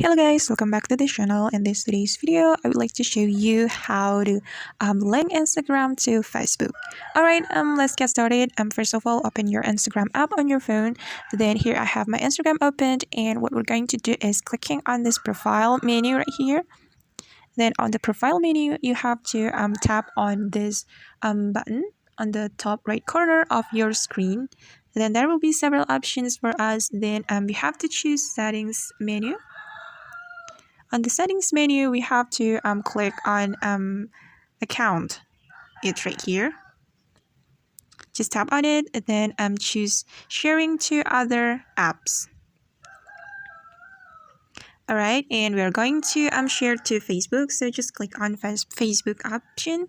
Hello guys, welcome back to the channel. In this today's video, I would like to show you how to link Instagram to Facebook. Alright, let's get started. First of all, open your Instagram app on your phone. Then here I have my Instagram opened, and what we're going to do is clicking on this profile menu right here. Then on the profile menu, you have to tap on this button on the top right corner of your screen. Then there will be several options for us. Then we have to choose settings menu. On the settings menu, we have to click on account. It's right here. Just tap on it and then choose sharing to other apps. Alright, and we are going to share to Facebook. So just click on Facebook option.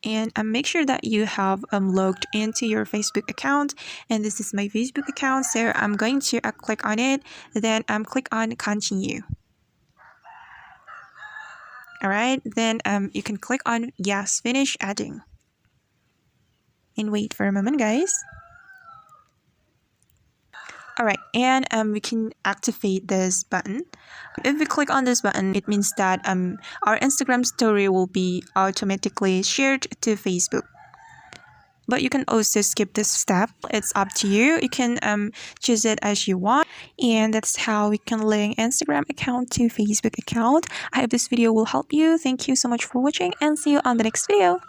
And make sure that you have logged into your Facebook account, and this is my Facebook account, so I'm going to click on it, then click on continue. Alright, then you can click on yes, finish adding, and wait for a moment guys. Alright, and we can activate this button. If we click on this button, it means that our Instagram story will be automatically shared to Facebook. But you can also skip this step. It's up to you. You can choose it as you want. And that's how we can link Instagram account to Facebook account. I hope this video will help you. Thank you so much for watching, and see you on the next video.